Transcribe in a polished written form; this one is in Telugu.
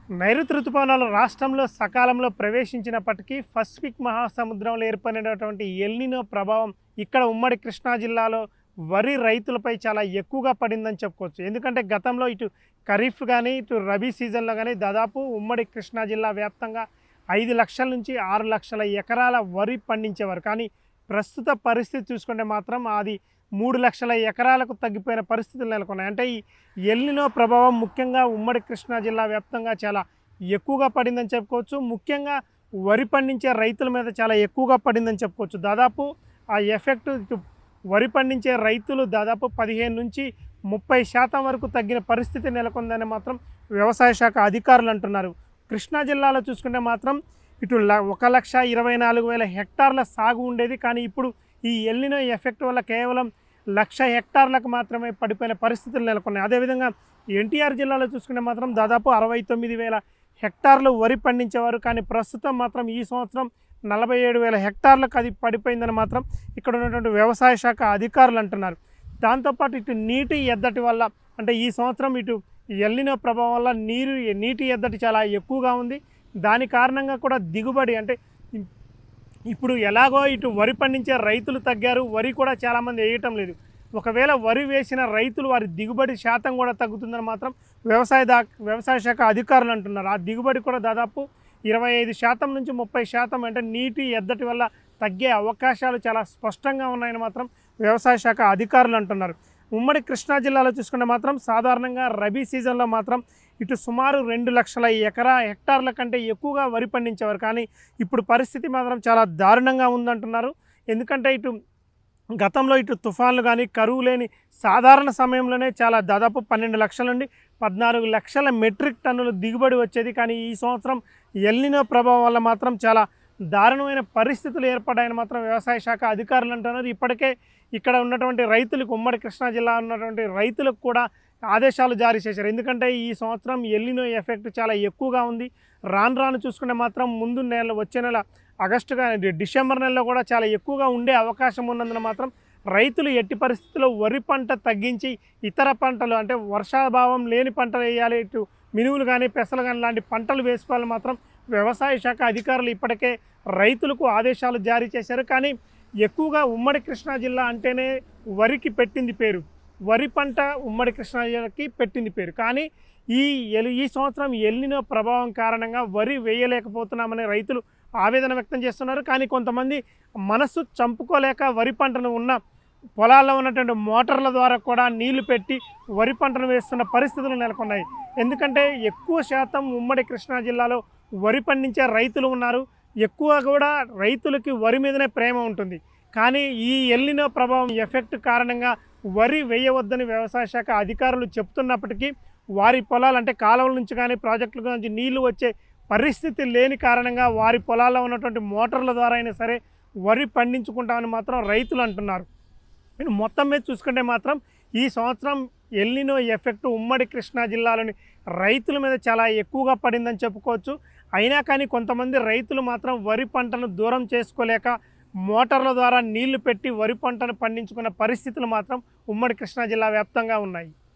నైరుతి రుతుపవనాలు రాష్ట్రంలో సకాలంలో ప్రవేశించినప్పటికీ పసిఫిక్ మహాసముద్రంలో ఏర్పడినటువంటి ఎల్నినో ప్రభావం ఇక్కడ ఉమ్మడి కృష్ణా జిల్లాలో వరి రైతులపై చాలా ఎక్కువగా పడిందని చెప్పుకోవచ్చు. ఎందుకంటే గతంలో ఇటు ఖరీఫ్ కానీ ఇటు రబీ సీజన్లో కానీ దాదాపు ఉమ్మడి కృష్ణా జిల్లా వ్యాప్తంగా 5 లక్షల నుంచి 6 లక్షల ఎకరాల వరి పండించేవారు. కానీ ప్రస్తుత పరిస్థితి చూసుకుంటే మాత్రం అది 3 లక్షల ఎకరాలకు తగ్గిపోయిన పరిస్థితులు నెలకొన్నాయి. అంటే ఈ ఎల్నినో ప్రభావం ముఖ్యంగా ఉమ్మడి కృష్ణా జిల్లా వ్యాప్తంగా చాలా ఎక్కువగా పడిందని చెప్పుకోవచ్చు. ముఖ్యంగా వరి పండించే రైతుల మీద చాలా ఎక్కువగా పడిందని చెప్పుకోవచ్చు. దాదాపు ఆ ఎఫెక్ట్ ఇటు వరి పండించే రైతులు దాదాపు 15 నుంచి 30% వరకు తగ్గిన పరిస్థితి నెలకొందని మాత్రం వ్యవసాయ శాఖ అధికారులు అంటున్నారు. కృష్ణా జిల్లాలో చూసుకుంటే మాత్రం ఇటు 1,24,000 హెక్టార్ల సాగు ఉండేది. కానీ ఇప్పుడు ఈ ఎల్నినో ఎఫెక్ట్ వల్ల కేవలం 1,00,000 హెక్టార్లకు మాత్రమే పడిపోయిన పరిస్థితులు నెలకొన్నాయి. అదేవిధంగా ఎన్టీఆర్ జిల్లాలో చూసుకుంటే మాత్రం దాదాపు 69,000 హెక్టార్లు వరి పండించేవారు. కానీ ప్రస్తుతం మాత్రం ఈ సంవత్సరం 47,000 హెక్టార్లకు అది పడిపోయిందని మాత్రం ఇక్కడ ఉన్నటువంటి వ్యవసాయ శాఖ అధికారులు అంటున్నారు. దాంతోపాటు ఇటు నీటి ఎద్దటి వల్ల అంటే ఈ సంవత్సరం ఇటు ఎల్నినో ప్రభావం వల్ల నీటి ఎద్దటి చాలా ఎక్కువగా ఉంది. దాని కారణంగా కూడా దిగుబడి అంటే ఇప్పుడు ఎలాగో ఇటు వరి పండించే రైతులు తగ్గారు, వరి కూడా చాలామంది వేయటం లేదు. ఒకవేళ వరి వేసిన రైతులు వారి దిగుబడి శాతం కూడా తగ్గుతుందని మాత్రం వ్యవసాయ శాఖ అధికారులు అంటున్నారు. ఆ దిగుబడి కూడా దాదాపు 25% నుంచి 30% అంటే నీటి ఎద్దటి వల్ల తగ్గే అవకాశాలు చాలా స్పష్టంగా ఉన్నాయని మాత్రం వ్యవసాయ శాఖ అధికారులు అంటున్నారు. ఉమ్మడి కృష్ణా జిల్లాలో చూసుకుంటే మాత్రం సాధారణంగా రబీ సీజన్లో మాత్రం ఇటు సుమారు 2 లక్షల హెక్టార్ల కంటే ఎక్కువగా వరి పండించేవారు. కానీ ఇప్పుడు పరిస్థితి మాత్రం చాలా దారుణంగా ఉందంటున్నారు. ఎందుకంటే ఇటు గతంలో ఇటు తుఫాన్లు కానీ కరువు లేని సాధారణ సమయంలోనే చాలా దాదాపు 12 లక్షల నుండి 14 లక్షల మెట్రిక్ టన్నులు దిగుబడి వచ్చేది. కానీ ఈ సంవత్సరం ఎల్నినో ప్రభావం వల్ల మాత్రం చాలా దారుణమైన పరిస్థితులు ఏర్పడాయని మాత్రం వ్యవసాయ శాఖ అధికారులు అంటున్నారు. ఇప్పటికే ఇక్కడ ఉన్నటువంటి రైతులకు ఉమ్మడి కృష్ణా జిల్లా ఉన్నటువంటి రైతులకు కూడా ఆదేశాలు జారీ చేశారు. ఎందుకంటే ఈ సంవత్సరం ఎల్నినో ఎఫెక్ట్ చాలా ఎక్కువగా ఉంది. రాను చూసుకుంటే మాత్రం ముందు వచ్చే నెల ఆగస్టు కానీ డిసెంబర్ నెలలో కూడా చాలా ఎక్కువగా ఉండే అవకాశం ఉన్నందున మాత్రం రైతులు ఎట్టి పరిస్థితుల్లో వరి పంట తగ్గించి ఇతర పంటలు అంటే వర్షాభావం లేని పంటలు వేయాలి, ఇటు మినువులు కానీ పెసలు కానీ లాంటి పంటలు వేసుకోవాలని మాత్రం వ్యవసాయ శాఖ అధికారులు ఇప్పటికే రైతులకు ఆదేశాలు జారీ చేశారు. కానీ ఎక్కువగా ఉమ్మడి కృష్ణా జిల్లా అంటేనే వరికి పెట్టింది పేరు, వరి పంట ఉమ్మడి కృష్ణా జిల్లాకి పెట్టింది పేరు. కానీ ఈ సంవత్సరం ఎల్నినో ప్రభావం కారణంగా వరి వేయలేకపోతున్నామని రైతులు ఆవేదన వ్యక్తం చేస్తున్నారు. కానీ కొంతమంది మనస్సు చంపుకోలేక వరి పంటను ఉన్న పొలాల్లో ఉన్నటువంటి మోటార్ల ద్వారా కూడా నీళ్లు పెట్టి వరి పంటను వేస్తున్న పరిస్థితులు నెలకొన్నాయి. ఎందుకంటే ఎక్కువ శాతం ఉమ్మడి కృష్ణా జిల్లాలో వరి పండించే రైతులు ఉన్నారు. ఎక్కువ కూడా రైతులకి వరి మీదనే ప్రేమ ఉంటుంది. కానీ ఈ ఎల్నినో ప్రభావం ఎఫెక్ట్ కారణంగా వరి వేయవద్దని వ్యవసాయ శాఖ అధికారులు చెప్తున్నప్పటికీ వారి పొలాలు అంటే కాలువల నుంచి కానీ ప్రాజెక్టుల నుంచి నీళ్లు వచ్చే పరిస్థితి లేని కారణంగా వారి పొలాల్లో ఉన్నటువంటి మోటార్ల ద్వారా అయినా సరే వరి పండించుకుంటామని మాత్రం రైతులు అంటున్నారు. మొత్తం మీద చూసుకుంటే మాత్రం ఈ సంవత్సరం ఎల్నినో ఎఫెక్ట్ ఉమ్మడి కృష్ణా జిల్లాలోని రైతుల మీద చాలా ఎక్కువగా పడిందని చెప్పుకోవచ్చు. అయినా కానీ కొంతమంది రైతులు మాత్రం వరి పంటను దూరం చేసుకోలేక మోటార్ల ద్వారా నీళ్లు పెట్టి వరి పంటను పండించుకున్న పరిస్థితులు మాత్రం ఉమ్మడి కృష్ణా జిల్లా వ్యాప్తంగా ఉన్నాయి.